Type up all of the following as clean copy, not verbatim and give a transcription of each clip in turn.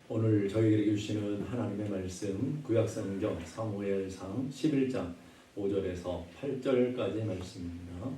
오늘 저희에게 주시는 하나님의 말씀 구약성경 사무엘상 11장 5절에서 8절까지의 말씀입니다.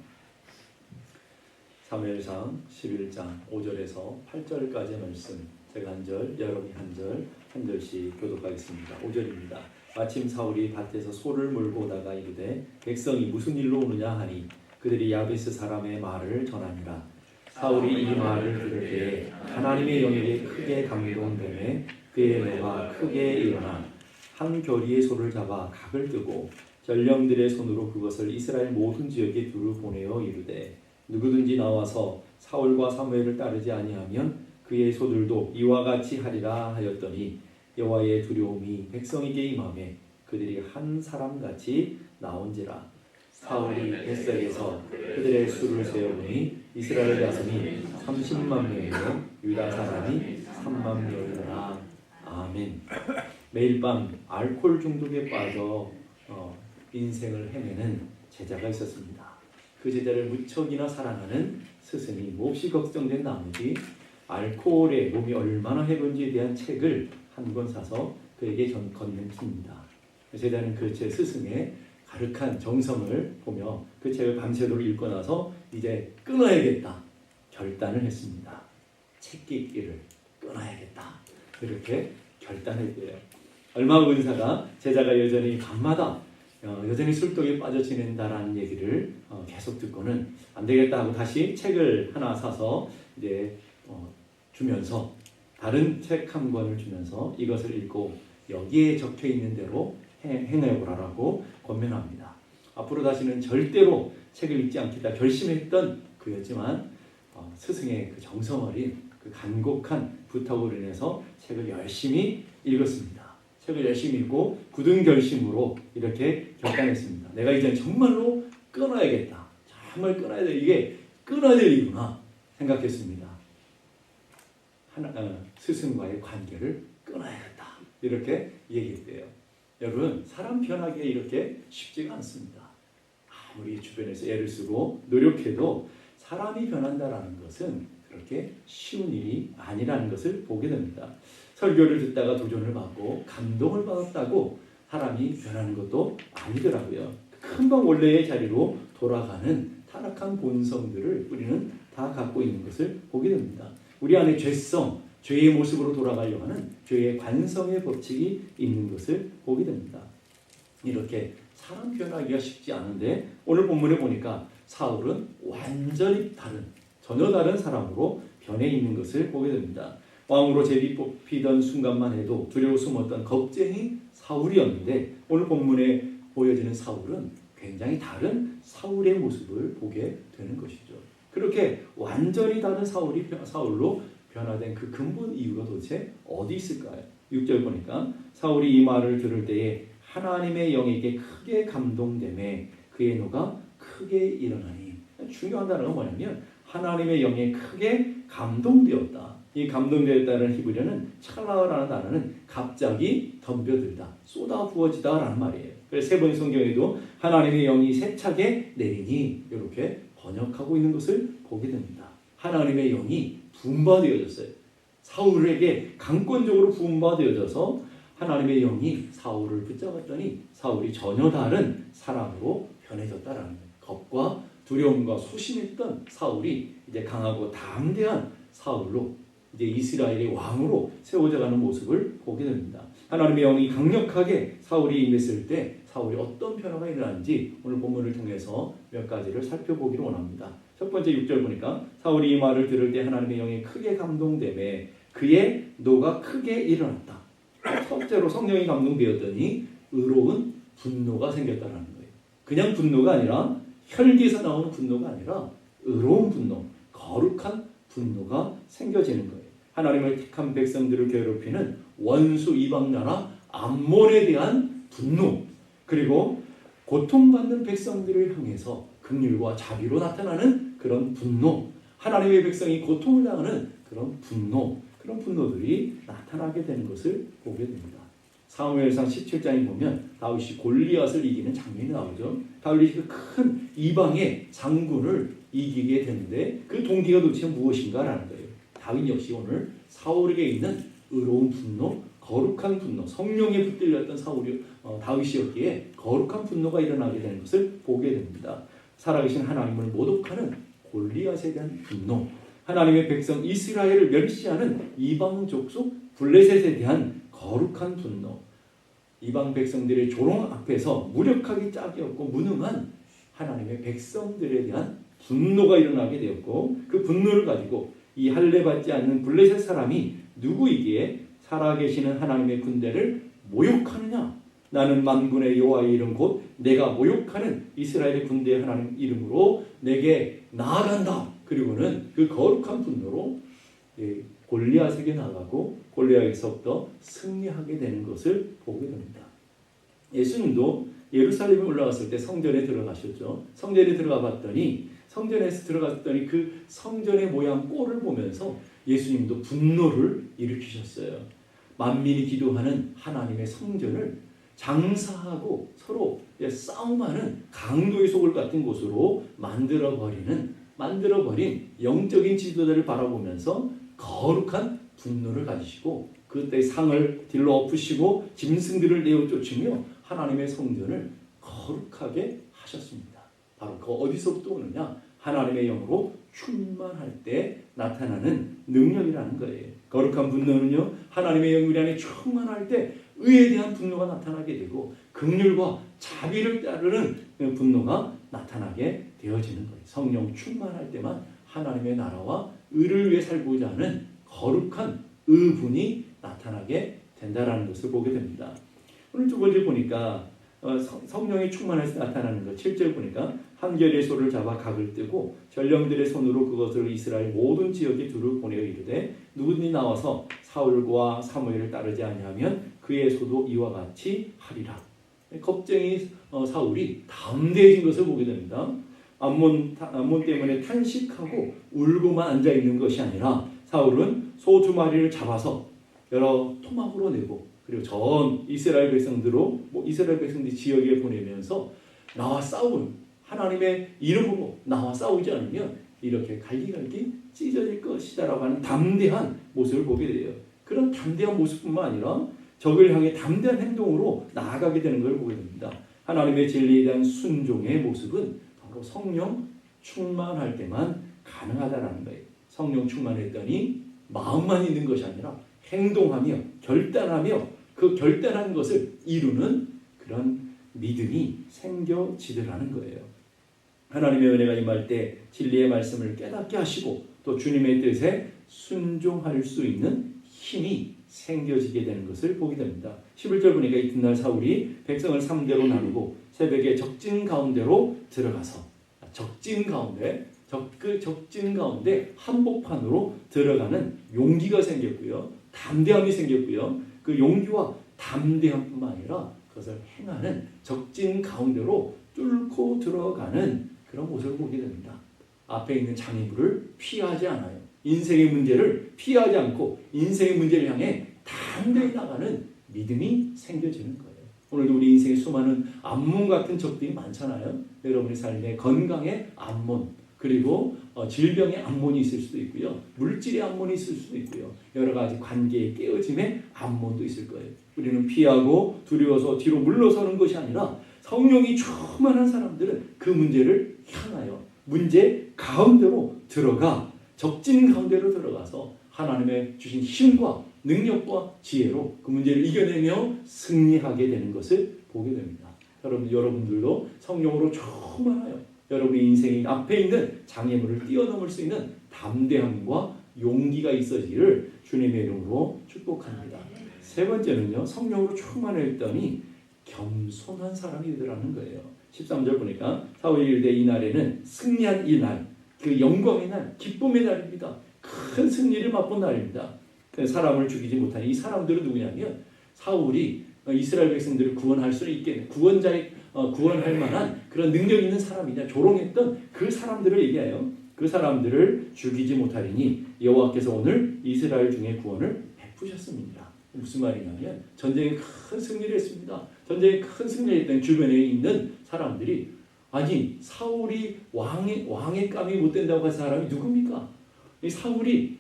사무엘상 11장 5절에서 8절까지의 말씀, 제가 한 절, 여러분이 한 절씩 교독하겠습니다. 5절입니다. 마침 사울이 밭에서 소를 몰고 오다가 이르되 백성이 무슨 일로 오느냐 하니 그들이 야베스 사람의 말을 전하니라. 사울이 이 말을 들을 때에 하나님의 영에게 크게 감동되매 그의 뇌가 크게 일어나 한 겨리의 소를 잡아 각을 뜨고 전령들의 손으로 그것을 이스라엘 모든 지역에 두루 보내어 이르되 누구든지 나와서 사울과 사무엘을 따르지 아니하면 그의 소들도 이와 같이 하리라 하였더니 여호와의 두려움이 백성에게 임하매 그들이 한 사람같이 나온지라. 사울이 벳색에서 그들의 수를 세어보니 이스라엘 자손이 30만 명이요 유다 사람이 3만 명이더라. 아멘. 매일 밤 알코올 중독에 빠져 인생을 헤매는 제자가 있었습니다. 그 제자를 무척이나 사랑하는 스승이 몹시 걱정된 나머지 알코올에 몸이 얼마나 해로운지에 대한 책을 한 권 사서 그에게 건넸습니다. 제자는 그 제 스승의 가득한 정성을 보며 그 책을 밤새도록 읽고 나서 이제 끊어야겠다 결단을 했습니다. 책 읽기를 끊어야겠다 이렇게 결단했대요. 얼마 후 은사가 제자가 여전히 밤마다 여전히 술독에 빠져 지낸다라는 얘기를 계속 듣고는 안 되겠다 하고 다시 책을 하나 사서 이제 주면서 다른 책 한 권을 주면서 이것을 읽고 여기에 적혀 있는 대로 행해보라라고 권면합니다. 앞으로 다시는 절대로 책을 읽지 않겠다 결심했던 그였지만 스승의 그 정성 어린 그 간곡한 부탁으로 인해서 책을 열심히 읽었습니다. 책을 열심히 읽고 굳은 결심으로 이렇게 결단했습니다. 내가 이제 정말로 끊어야겠다. 정말 끊어야 돼. 이게 끊어야 될 일이구나 생각했습니다. 스승과의 관계를 끊어야겠다. 이렇게 얘기했대요. 여러분, 사람 변하기가 이렇게 쉽지가 않습니다. 아무리 주변에서 애를 쓰고 노력해도 사람이 변한다는 것은 그렇게 쉬운 일이 아니라는 것을 보게 됩니다. 설교를 듣다가 도전을 받고 감동을 받았다고 사람이 변하는 것도 아니더라고요. 금방 원래의 자리로 돌아가는 타락한 본성들을 우리는 다 갖고 있는 것을 보게 됩니다. 우리 안에 죄성, 죄의 모습으로 돌아가려고 하는 죄의 관성의 법칙이 있는 것을 보게 됩니다. 이렇게 사람 변하기가 쉽지 않은데 오늘 본문에 보니까 사울은 완전히 전혀 다른 사람으로 변해 있는 것을 보게 됩니다. 왕으로 제비 뽑히던 순간만 해도 두려워 숨었던 겁쟁이 사울이었는데 오늘 본문에 보여지는 사울은 굉장히 다른 사울의 모습을 보게 되는 것이죠. 그렇게 완전히 다른 사울로 변화된 그 근본 이유가 도대체 어디 있을까요? 6절 보니까 사울이 이 말을 들을 때에 하나님의 영에게 크게 감동되매 그의 노가 크게 일어나니. 중요한 단어가 뭐냐면 하나님의 영에 크게 감동되었다. 이 감동되었다는 히브리어는 찰나라는 단어는 갑자기 덤벼들다, 쏟아 부어지다라는 말이에요. 그래서 세 번 성경에도 하나님의 영이 세차게 내리니 이렇게 번역하고 있는 것을 보게 됩니다. 하나님의 영이 부음받아졌어요. 사울에게 강권적으로 부음받아져서 하나님의 영이 사울을 붙잡았더니 사울이 전혀 다른 사람으로 변해졌다라는 거예요. 겁과 두려움과 소심했던 사울이 이제 강하고 담대한 사울로 이제 이스라엘의 왕으로 세워져가는 모습을 보게 됩니다. 하나님의 영이 강력하게 사울이 임했을 때 사울이 어떤 변화가 일어나는지 오늘 본문을 통해서 몇 가지를 살펴보기를 원합니다. 첫 번째 6절 보니까 사울이 이 말을 들을 때 하나님의 영이 크게 감동되매 그의 노가 크게 일어났다. 첫째로 성령이 감동되었더니 의로운 분노가 생겼다는 거예요. 그냥 분노가 아니라 혈기에서 나오는 분노가 아니라 의로운 분노, 거룩한 분노가 생겨지는 거예요. 하나님을 택한 백성들을 괴롭히는 원수 이방나라 암몬에 대한 분노, 그리고 고통받는 백성들을 향해서 긍휼과 자비로 나타나는 그런 분노, 하나님의 백성이 고통을 당하는 그런 분노들이 나타나게 되는 것을 보게 됩니다. 사무엘상 17장에 보면 다윗이 골리앗을 이기는 장면이 나오죠. 다윗이 그 큰 이방의 장군을 이기게 되는데 그 동기가 도대체 무엇인가라는 거예요. 다윗 역시 오늘 사울에게 있는 의로운 분노, 거룩한 분노, 성령에 붙들렸던 다윗이었기에 거룩한 분노가 일어나게 되는 것을 보게 됩니다. 살아계신 하나님을 모독하는 골리앗에 대한 분노, 하나님의 백성 이스라엘을 멸시하는 이방 족속 블레셋에 대한 거룩한 분노, 이방 백성들의 조롱 앞에서 무력하기 짝이 없고 무능한 하나님의 백성들에 대한 분노가 일어나게 되었고, 그 분노를 가지고 이 할례받지 않는 블레셋 사람이 누구이기에 살아계시는 하나님의 군대를 모욕하느냐? 나는 만군의 여호와의 이름 곧 내가 모욕하는 이스라엘의 군대의 하나님 이름으로 내게 나아간다. 그리고는 그 거룩한 분노로 골리앗에게 나가고 골리앗에서부터 승리하게 되는 것을 보게 됩니다. 예수님도 예루살렘에 올라갔을 때 성전에 들어가셨죠. 성전에 들어갔더니 그 성전의 모양 꼴을 보면서 예수님도 분노를 일으키셨어요. 만민이 기도하는 하나님의 성전을 장사하고 서로 싸움하는 강도의 속을 같은 곳으로 만들어버린 영적인 지도자를 바라보면서 거룩한 분노를 가지시고 그때 상을 딜러 엎으시고 짐승들을 내어 쫓으며 하나님의 성전을 거룩하게 하셨습니다. 바로 그 어디서부터 오느냐? 하나님의 영으로 충만할 때 나타나는 능력이라는 거예요. 거룩한 분노는요, 하나님의 영 우리 안에 충만할 때 의에 대한 분노가 나타나게 되고 긍휼과 자비를 따르는 분노가 나타나게 되어지는 거예요. 성령 충만할 때만 하나님의 나라와 의를 위해 살고자 하는 거룩한 의분이 나타나게 된다라는 것을 보게 됩니다. 오늘 두 번째 보니까 성령이 충만해서 나타나는 것 7절 보니까 한결의 소를 잡아 각을 뜨고 전령들의 손으로 그것을 이스라엘 모든 지역에 두루 보내어 이르되 누구든지 나와서 사울과 사무엘을 따르지 아니하면 그의 소도 이와 같이 하리라. 겁쟁이 사울이 담대해진 것을 보게 됩니다. 암몬 때문에 탄식하고 울고만 앉아 있는 것이 아니라 사울은 소 두 마리를 잡아서 여러 토막으로 내고 그리고 전 이스라엘 백성들이 지역에 보내면서 나와 싸운 하나님의 이름으로 나와 싸우지 않으면 이렇게 갈기갈기 찢어질 것이다라고 하는 담대한 모습을 보게 돼요. 그런 담대한 모습뿐만 아니라 적을 향해 담대한 행동으로 나아가게 되는 걸 보게 됩니다. 하나님의 진리에 대한 순종의 모습은 바로 성령 충만할 때만 가능하다라는 거예요. 성령 충만했더니 마음만 있는 것이 아니라 행동하며 결단하며 그 결단한 것을 이루는 그런 믿음이 생겨지더라는 거예요. 하나님의 은혜가 임할 때 진리의 말씀을 깨닫게 하시고 또 주님의 뜻에 순종할 수 있는 힘이 생겨지게 되는 것을 보게 됩니다. 11절 보니까 이튿날 사울이 백성을 3대로 나누고 새벽에 적진 가운데로 들어가서 적진 가운데 한복판으로 들어가는 용기가 생겼고요. 담대함이 생겼고요. 그 용기와 담대함뿐만 아니라 그것을 행하는 적진 가운데로 뚫고 들어가는 그런 모습을 보게 됩니다. 앞에 있는 장애물을 피하지 않아요. 인생의 문제를 피하지 않고 인생의 문제를 향해 담대히 나가는 믿음이 생겨지는 거예요. 오늘도 우리 인생에 수많은 암몬 같은 적들이 많잖아요. 여러분의 삶에 건강의 암몬, 그리고 질병의 암몬이 있을 수도 있고요. 물질의 암몬이 있을 수도 있고요. 여러 가지 관계의 깨어짐의 암몬도 있을 거예요. 우리는 피하고 두려워서 뒤로 물러서는 것이 아니라 성령이 충만한 사람들은 그 문제를 향하여 문제 가운데로 들어가 적진 가운데로 들어가서 하나님의 주신 힘과 능력과 지혜로 그 문제를 이겨내며 승리하게 되는 것을 보게 됩니다. 여러분들도 성령으로 충만하여 여러분의 인생의 앞에 있는 장애물을 뛰어넘을 수 있는 담대함과 용기가 있어지기를 주님의 이름으로 축복합니다. 세 번째는요, 성령으로 충만했더니 겸손한 사람이 되더라는 거예요. 13절 보니까 사울이 이르되 이날에는 승리한 이날, 그 영광의 날, 기쁨의 날입니다. 큰 승리를 맛본 날입니다. 사람을 죽이지 못한 이 사람들은 누구냐면 사울이 이스라엘 백성들을 구원할 수 있겠네. 구원할 만한 그런 능력 있는 사람이냐 조롱했던 그 사람들을 얘기해요. 그 사람들을 죽이지 못하리니 여호와께서 오늘 이스라엘 중에 구원을 베푸셨습니다. 무슨 말이냐면 전쟁에 큰 승리를 했습니다. 전쟁에 큰 승리를 했던 주변에 있는 사람들이 아니 사울이 왕의 감이 못 된다고 한 사람이 누굽니까? 이 사울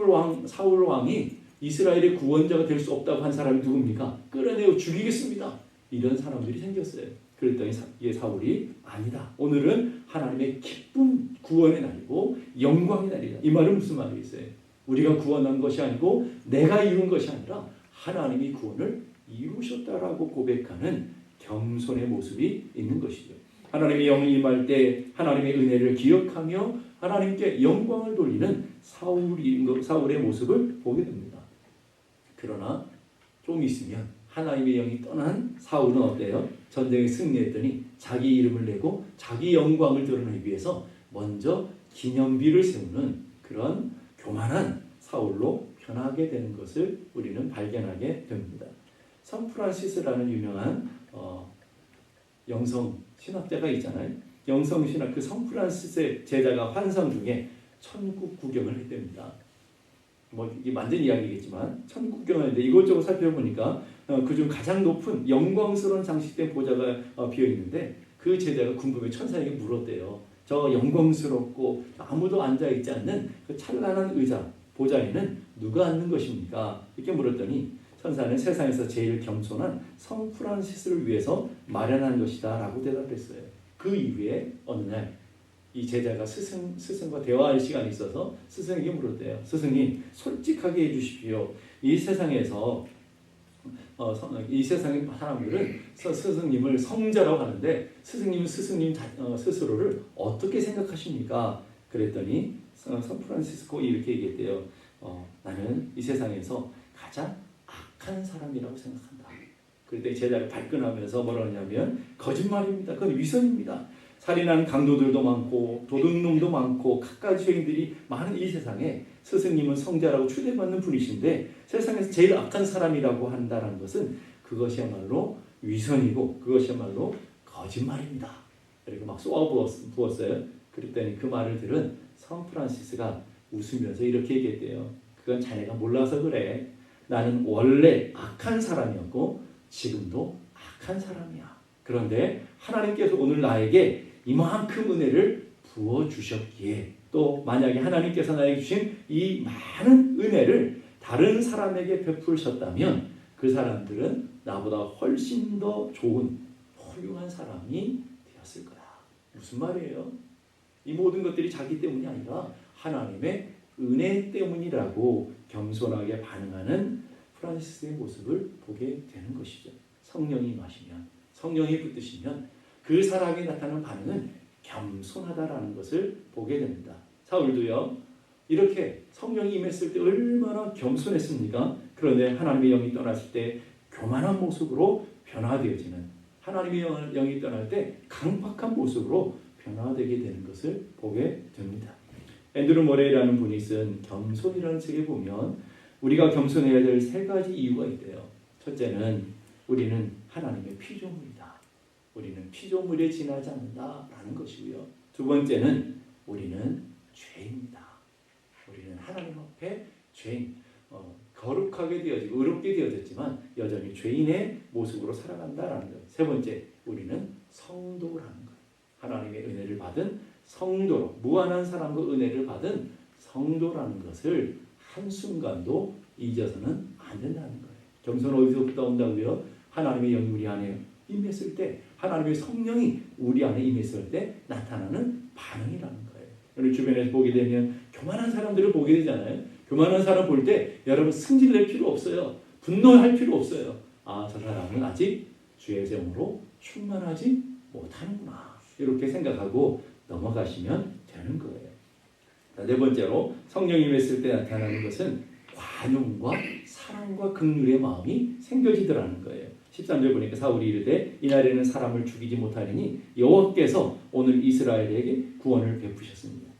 왕이 이스라엘의 구원자가 될 수 없다고 한 사람이 누굽니까? 끌어내어 죽이겠습니다. 이런 사람들이 생겼어요. 그랬더니 사울이 아니다. 오늘은 하나님의 기쁨 구원의 날이고 영광의 날이다. 이 말은 무슨 말이겠어요? 우리가 구원한 것이 아니고 내가 이룬 것이 아니라 하나님이 구원을 이루셨다라고 고백하는 겸손의 모습이 있는 것이죠. 하나님의 영이 임할 때 하나님의 은혜를 기억하며 하나님께 영광을 돌리는 사울의 모습을 보게 됩니다. 그러나 좀 있으면 하나님의 영이 떠난 사울은 어때요? 전쟁에 승리했더니 자기 이름을 내고 자기 영광을 드러내기 위해서 먼저 기념비를 세우는 그런 교만한 사울로 변하게 되는 것을 우리는 발견하게 됩니다. 성 프란시스라는 유명한 영성 신학자가 있잖아요. 영성 신학 그 성 프란시스의 제자가 환상 중에 천국 구경을 했답니다. 이게 만든 이야기겠지만 천국 구경을 했는데 이것저것 살펴보니까 그중 가장 높은 영광스러운 장식된 보좌가 비어 있는데 그 제자가 궁금해 천사에게 물었대요. 저 영광스럽고 아무도 앉아 있지 않는 그 찬란한 의자 보좌에는 누가 앉는 것입니까? 이렇게 물었더니 천사는 세상에서 제일 겸손한 성 프란시스를 위해서 마련한 것이다 라고 대답했어요. 그 이후에 어느 날 이 제자가 스승과 대화할 시간이 있어서 스승에게 물었대요. 스승님, 솔직하게 해주십시오. 이 세상에서 이 세상의 사람들은 스승님을 성자라고 하는데 스승님은 스승님 스스로를 어떻게 생각하십니까? 그랬더니 성 프란시스코 이렇게 얘기했대요. 나는 이 세상에서 가장 악한 사람이라고 생각한다. 그랬더니 제자를 발끈하면서 뭐라 하냐면 거짓말입니다. 그건 위선입니다. 살인하는 강도들도 많고 도둑놈도 많고 갖가지 죄인들이 많은 이 세상에 스승님은 성자라고 추대받는 분이신데 세상에서 제일 악한 사람이라고 한다는 것은 그것이야말로 위선이고 그것이야말로 거짓말입니다. 이렇게 막 쏘아부었어요. 그랬더니 그 말을 들은 성 프란시스가 웃으면서 이렇게 얘기했대요. 그건 자네가 몰라서 그래. 나는 원래 악한 사람이었고 지금도 악한 사람이야. 그런데 하나님께서 오늘 나에게 이만큼 은혜를 부어주셨기에 또 만약에 하나님께서 나에게 주신 이 많은 은혜를 다른 사람에게 베푸셨다면 그 사람들은 나보다 훨씬 더 좋은 훌륭한 사람이 되었을 거야. 무슨 말이에요? 이 모든 것들이 자기 때문이 아니라 하나님의 은혜 때문이라고 겸손하게 반응하는 프란시스의 모습을 보게 되는 것이죠. 성령이 임하시면 성령이 붙드시면 그 사람이 나타나는 반응은 겸손하다라는 것을 보게 됩니다. 사울도요. 이렇게 성령이 임했을 때 얼마나 겸손했습니까? 그런데 하나님의 영이 떠났을 때 교만한 모습으로 변화되어지는 하나님의 영이 떠날 때 강팍한 모습으로 변화되게 되는 것을 보게 됩니다. 앤드루 모레이라는 분이 쓴 겸손이라는 책에 보면 우리가 겸손해야 될 세 가지 이유가 있대요. 첫째는 우리는 하나님의 피조물이다. 우리는 피조물에 지나지 않는다라는 것이고요. 두 번째는 우리는 죄입니다. 우리는 하나님 앞에 죄인, 거룩하게 되어지고 의롭게 되어졌지만 여전히 죄인의 모습으로 살아간다라는 것. 세 번째, 우리는 성도라는 것. 하나님의 은혜를 받은 성도로 무한한 사랑과 은혜를 받은 성도라는 것을 한순간도 잊어서는 안 된다는 거예요. 겸손 어디서부터 온다고요? 하나님의 영이 우리 안에 임했을 때 하나님의 성령이 우리 안에 임했을 때 나타나는 반응이라는 거예요. 우리 주변에서 보게 되면 교만한 사람들을 보게 되잖아요. 교만한 사람 볼 때 여러분 승질낼 필요 없어요. 분노할 필요 없어요. 아, 저 사람은 아직 주의 영으로 충만하지 못하는구나. 이렇게 생각하고 넘어가시면 되는 거예요. 네 번째로 성령이 임했을 때 나타나는 것은 관용과 사랑과 긍휼의 마음이 생겨지더라는 거예요. 13절 보니까 사울이 이르되 이날에는 사람을 죽이지 못하리니 여호와께서 오늘 이스라엘에게 구원을 베푸셨습니다.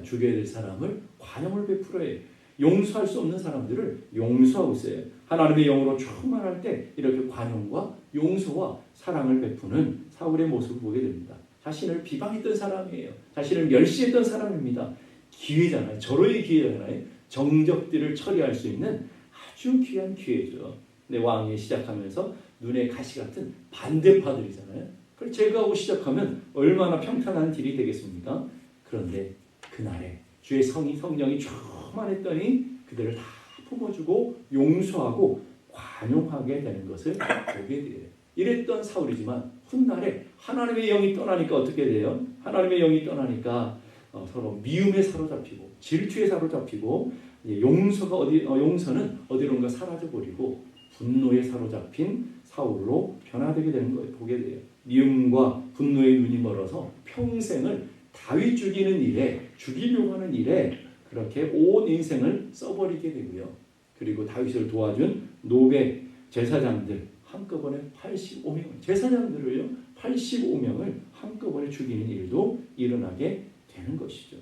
죽여야 될 사람을 관용을 베풀어야 해요. 용서할 수 없는 사람들을 용서하고 있어요. 하나님의 영으로 충만할 때 이렇게 관용과 용서와 사랑을 베푸는 사울의 모습을 보게 됩니다. 자신을 비방했던 사람이에요. 자신을 멸시했던 사람입니다. 기회잖아요. 절호의 기회잖아요. 정적들을 처리할 수 있는 아주 귀한 기회죠. 근데 왕이 시작하면서 눈에 가시 같은 반대파들이잖아요. 그걸 제거하고 시작하면 얼마나 평탄한 길이 되겠습니까? 그런데 그날에 주의 성령이 충만했더니 그들을 다 품어주고 용서하고 관용하게 되는 것을 보게 돼요. 이랬던 사울이지만 훗날에 하나님의 영이 떠나니까 어떻게 돼요? 하나님의 영이 떠나니까 서로 미움에 사로잡히고 질투에 사로잡히고 용서는 어디론가 사라져버리고 분노에 사로잡힌 사울로 변화되게 되는 거예요. 보게 돼요. 미움과 분노의 눈이 멀어서 평생을 다윗 죽이려고 하는 일에 그렇게 온 인생을 써버리게 되고요. 그리고 다윗을 도와준 노베 제사장들 한꺼번에 85명, 제사장들을요 85명을 한꺼번에 죽이는 일도 일어나게 되는 것이죠.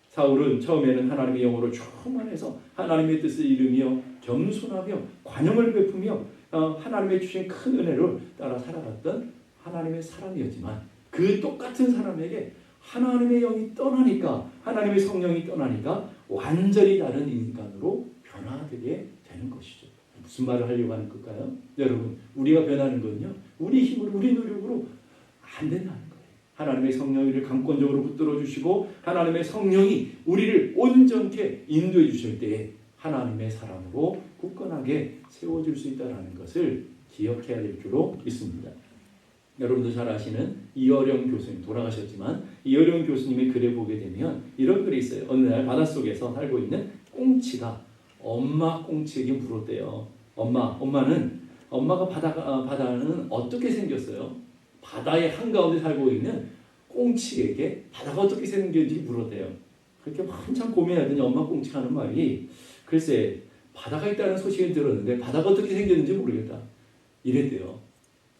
사울은 처음에는 하나님의 영으로 충만해서 하나님의 뜻을 이루며 겸손하며 관용을 베푸며 하나님의 주신 큰 은혜를 따라 살아갔던 하나님의 사람이었지만 그 똑같은 사람에게 하나님의 영이 떠나니까 하나님의 성령이 떠나니까 완전히 다른 인간으로 변화되게 되는 것이죠. 무슨 말을 하려고 하는 걸까요? 여러분, 우리가 변하는 건요 우리 힘으로 우리 노력으로 안 된다는 거예요. 하나님의 성령이 우리를 강권적으로 붙들어 주시고 하나님의 성령이 우리를 온전케 인도해 주실 때에 하나님의 사람으로 굳건하게 세워줄 수 있다는 것을 기억해야 될 줄로 믿습니다. 여러분도 잘 아시는 이어령 교수님, 돌아가셨지만 이어령 교수님의 글에 보게 되면 이런 글이 있어요. 어느 날 바닷속에서 살고 있는 꽁치가 엄마 꽁치에게 물었대요. 엄마가 바다는 어떻게 생겼어요? 바다의 한가운데 살고 있는 꽁치에게 바다가 어떻게 생겼는지 물었대요. 그렇게 한참 고민하더니 엄마 꽁치가 하는 말이 글쎄 바다가 있다는 소식을 들었는데 바다가 어떻게 생겼는지 모르겠다 이랬대요.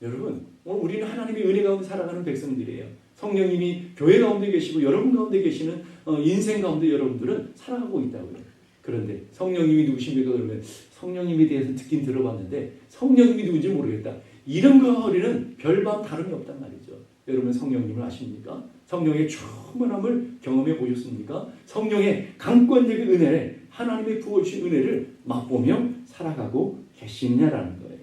여러분, 오늘 우리는 하나님의 은혜 가운데 살아가는 백성들이에요. 성령님이 교회 가운데 계시고 여러분 가운데 계시는 인생 가운데 여러분들은 살아가고 있다고요. 그런데 성령님이 누구십니까? 그러면 성령님에 대해서 듣긴 들어봤는데 성령님이 누군지 모르겠다. 이런 거와 우리는 별반 다름이 없단 말이죠. 여러분 성령님을 아십니까? 성령의 충만함을 경험해 보셨습니까? 성령의 강권적인 은혜를 하나님의 부어주신 은혜를 맛보며 살아가고 계시냐라는 거예요.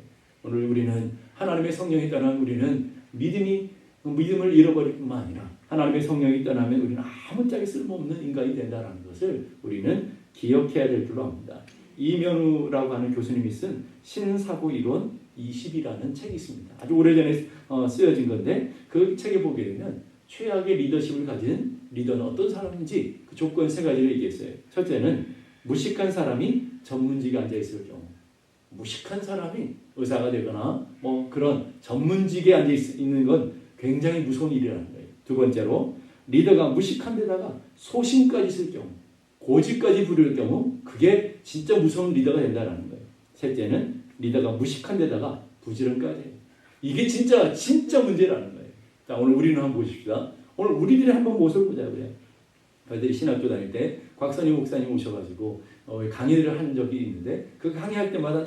오늘 우리는 하나님의 성령이 떠난 우리는 믿음을 잃어버릴 뿐만 아니라 하나님의 성령이 떠나면 우리는 아무짝에 쓸모없는 인간이 된다는 것을 우리는 기억해야 될 줄로 압니다. 이면우라고 하는 교수님이 쓴 신사고 이론 20이라는 책이 있습니다. 아주 오래전에 쓰여진 건데 그 책에 보게 되면 최악의 리더십을 가진 리더는 어떤 사람인지 그 조건 세 가지를 얘기했어요. 첫째는 무식한 사람이 전문직에 앉아있을 경우, 무식한 사람이 의사가 되거나 그런 전문직에 앉아있는 건 굉장히 무서운 일이라는 거예요. 두 번째로 리더가 무식한 데다가 소신까지 있을 경우, 고집까지 부릴 경우 그게 진짜 무서운 리더가 된다는 거예요. 셋째는 리더가 무식한 데다가 부지런까지 해요. 이게 진짜 문제라는 거예요. 자, 오늘 우리는 한번 보십시다. 오늘 우리들이 한번 모습을 보자고요. 저희들이 신학교 다닐 때 곽선희 목사님 오셔가지고 강의를 한 적이 있는데 그 강의할 때마다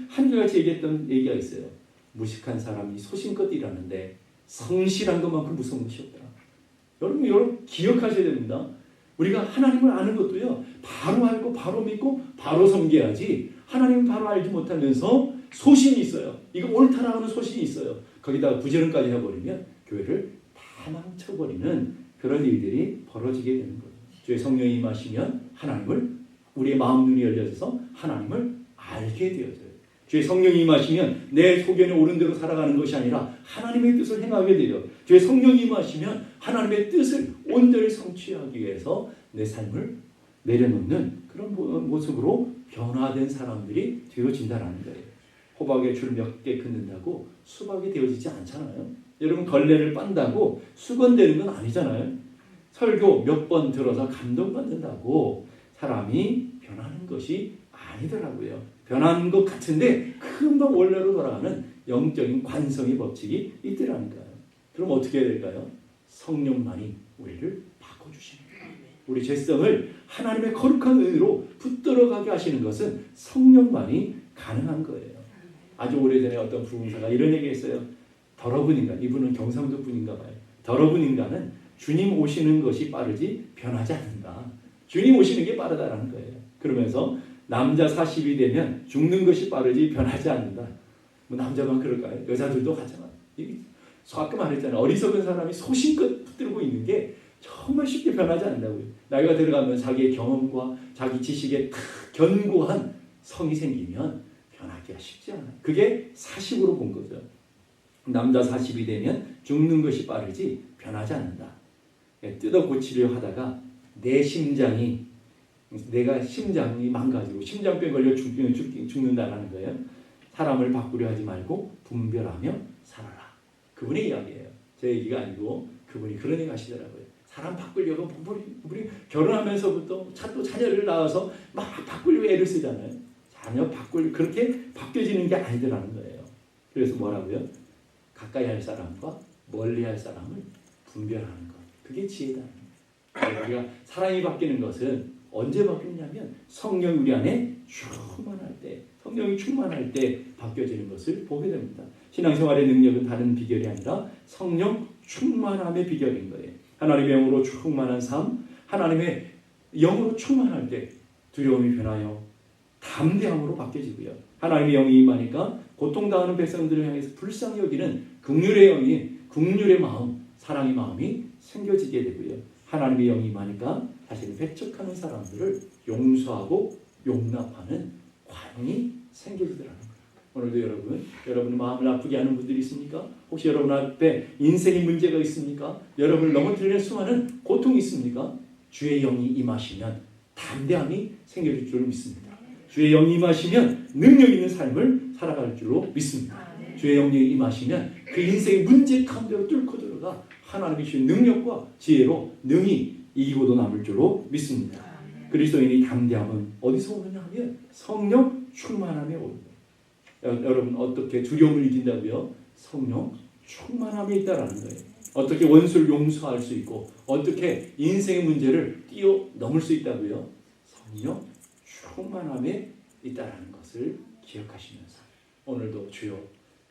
한결같이 얘기했던 얘기가 있어요. 무식한 사람이 소신껏 일하는데 성실한 것만큼 무서운 것이 없더라. 여러분 기억하셔야 됩니다. 우리가 하나님을 아는 것도요. 바로 알고 바로 믿고 바로 섬겨야지 하나님을 바로 알지 못하면서 소신이 있어요. 이거 옳다라고 하는 소신이 있어요. 거기다가 부지런까지 해버리면 교회를 다 망쳐버리는 그런 일들이 벌어지게 되는 거예요. 주의 성령이 임하시면 하나님을 우리의 마음 눈이 열려져서 하나님을 알게 되어져요. 주의 성령이 임하시면 내 소견에 옳은 대로 살아가는 것이 아니라 하나님의 뜻을 행하게 되려 주의 성령이 임하시면 하나님의 뜻을 온전히 성취하기 위해서 내 삶을 내려놓는 그런 모습으로 변화된 사람들이 되어진다는 거예요. 호박에 줄 몇 개 긋는다고 수박이 되어지지 않잖아요. 여러분 걸레를 빤다고 수건되는 건 아니잖아요. 설교 몇 번 들어서 감동받는다고 사람이 변하는 것이 아니더라고요. 변하는 것 같은데 금방 원래로 돌아가는 영적인 관성의 법칙이 있더라니까요. 그럼 어떻게 해야 될까요? 성령만이 우리를 바꿔주시는 거예요. 우리 죄성을 하나님의 거룩한 은혜로 붙들어가게 하시는 것은 성령만이 가능한 거예요. 아주 오래전에 어떤 부흥사가 이런 얘기했어요. 더러분 인간, 이분은 경상도 분인가 봐요. 더러분 인간은 주님 오시는 것이 빠르지 변하지 않는다. 주님 오시는 게 빠르다라는 거예요. 그러면서 남자 40이 되면 죽는 것이 빠르지 변하지 않는다. 남자만 그럴까요? 여자들도 하잖아. 아까 말했잖아요. 어리석은 사람이 소신껏 붙들고 있는 게 정말 쉽게 변하지 않는다고요. 나이가 들어가면 자기의 경험과 자기 지식에 견고한 성이 생기면 변하기가 쉽지 않아요. 그게 40으로 본 거죠. 남자 40이 되면 죽는 것이 빠르지 변하지 않는다. 뜯어 고치려 하다가 내가 심장이 망가지고 심장병 걸려 죽는다라는 거예요. 사람을 바꾸려 하지 말고 분별하며 살아라. 그분의 이야기예요. 제 얘기가 아니고 그분이 그런 얘기 하시더라고요. 사람 바꾸려고 우리 결혼하면서부터 자녀를 낳아서 막 바꾸려고 애를 쓰잖아요. 자녀 그렇게 바뀌어지는 게 아니더라는 거예요. 그래서 뭐라고요? 가까이 할 사람과 멀리 할 사람을 분별하는 것. 그게 지혜다. 우리가 사람이 바뀌는 것은 언제 바뀌냐면 성령이 우리 안에 성령이 충만할 때 바뀌어지는 것을 보게 됩니다. 신앙생활의 능력은 다른 비결이 아니라 성령 충만함의 비결인 거예요. 하나님의 영으로 충만한 삶, 하나님의 영으로 충만할 때 두려움이 변하여 담대함으로 바뀌어지고요. 하나님의 영이 임하니까 고통당하는 백성들을 향해서 불쌍히 여기는 긍휼의 영이, 긍휼의 마음, 사랑의 마음이 생겨지게 되고요. 하나님의 영이 임하니까 사실은 배척하는 사람들을 용서하고 용납하는 과정이 생겨지더라는 거예요. 오늘도 여러분 마음을 아프게 하는 분들이 있습니까? 혹시 여러분 앞에 인생의 문제가 있습니까? 여러분을 넘어뜨리는 수많은 고통이 있습니까? 주의 영이 임하시면 담대함이 생겨질 줄을 믿습니다. 주의 영이 임하시면 능력 있는 삶을 살아갈 줄로 믿습니다. 주의 영이 임하시면 그 인생의 문제 가운데로 뚫고 들어가 하나님이 주신 능력과 지혜로 능히 이기고도 남을 줄로 믿습니다. 그리스도인의 담대함은 어디서 오느냐 하면 성령 충만함에 오는 거예요. 여러분 어떻게 두려움을 이긴다고요? 성령 충만함에 있다라는 거예요. 어떻게 원수를 용서할 수 있고 어떻게 인생의 문제를 뛰어넘을 수 있다고요? 성령 충만함에 있다라는 것을 기억하시면서 오늘도 주여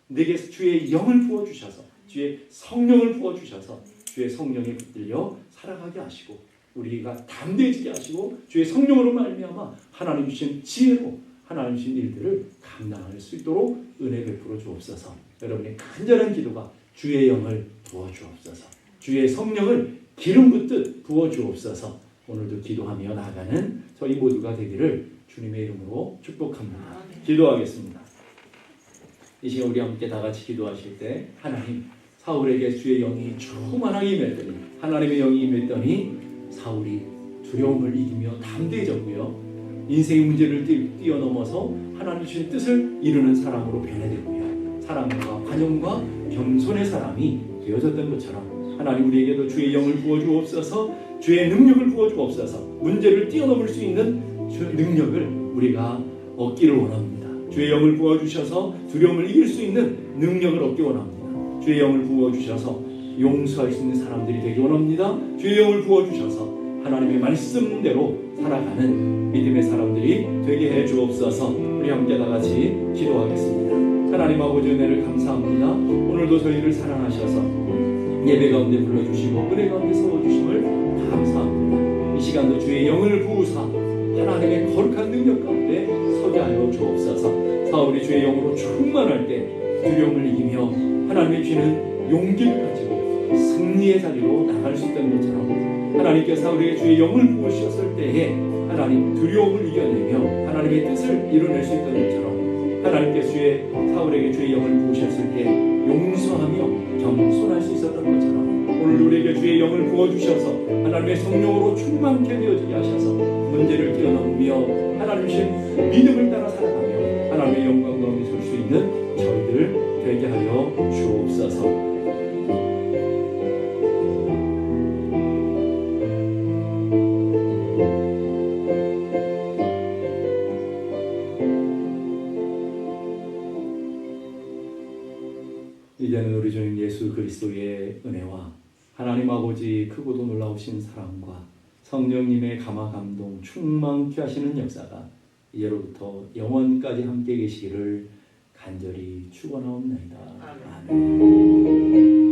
내게 주의 영을 부어주셔서 주의 성령을 부어주셔서 주의 성령에 붙들려 살아가게 하시고 우리가 담대해지게 하시고 주의 성령으로 말미암아 하나님 주신 지혜로 하나님 주신 일들을 감당할 수 있도록 은혜 베풀어 주옵소서. 여러분의 간절한 기도가 주의 영을 부어주옵소서. 주의 성령을 기름 붓듯 부어주옵소서. 오늘도 기도하며 나아가는 저희 모두가 되기를 주님의 이름으로 축복합니다. 기도하겠습니다. 이 시간 우리 함께 다 같이 기도하실 때 하나님 사울에게 주의 영이 충만하게 임했더니 하나님의 영이 임했더니 사울이 두려움을 이기며 담대해졌고요. 인생의 문제를 뛰어넘어서 하나님 주신 뜻을 이루는 사람으로 변해되고요. 사랑과 관용과 겸손의 사람이 되어졌던 것처럼 하나님 우리에게도 주의 영을 부어주옵소서. 주의 능력을 부어주옵소서. 문제를 뛰어넘을 수 있는 능력을 우리가 얻기를 원합니다. 주의 영을 부어주셔서 두려움을 이길 수 있는 능력을 얻기 원합니다. 주의 영을 부어주셔서 용서할 수 있는 사람들이 되기 원합니다. 주의 영을 부어주셔서 하나님의 말씀대로 살아가는 믿음의 사람들이 되게 해 주옵소서. 우리 함께 다 같이 기도하겠습니다. 하나님 아버지 은혜를 감사합니다. 오늘도 저희를 사랑하셔서 예배 가운데 불러주시고 은혜 가운데 세워주심을 감사합니다. 이 시간도 주의 영을 부으사 하나님의 거룩한 능력 가운데 서게 하여 주옵소서. 사울이 주의 영으로 충만할 때 두려움을 이기며 하나님의 주시는 용기를 가지고 승리의 자리로 나갈 수 있다는 것처럼 하나님께서 우리의 주의 영을 부으셨을 때에 하나님 두려움을 이겨내며 하나님의 뜻을 이뤄낼 수 있다는 것처럼 하나님께서 사울에게 주의 영을 부으셨을 때 용서하며 겸손할 수 있었던 것처럼 오늘 우리에게 주의 영을 부어주셔서 하나님의 성령으로 충만케 되어지게 하셔서 문제를 뛰어넘으며 하나님 주신 믿음을 따라 살아가며 하나님의 영광 가운데 설 수 있는 저희들 되게 하여 주옵소서. 이제는 우리 주님 예수 그리스도의 은혜와 하나님 아버지 크고도 놀라우신 사랑과 성령님의 감화 감동 충만케 하시는 역사가 이제로부터 영원까지 함께 계시기를 간절히 축원하옵나이다. 아멘.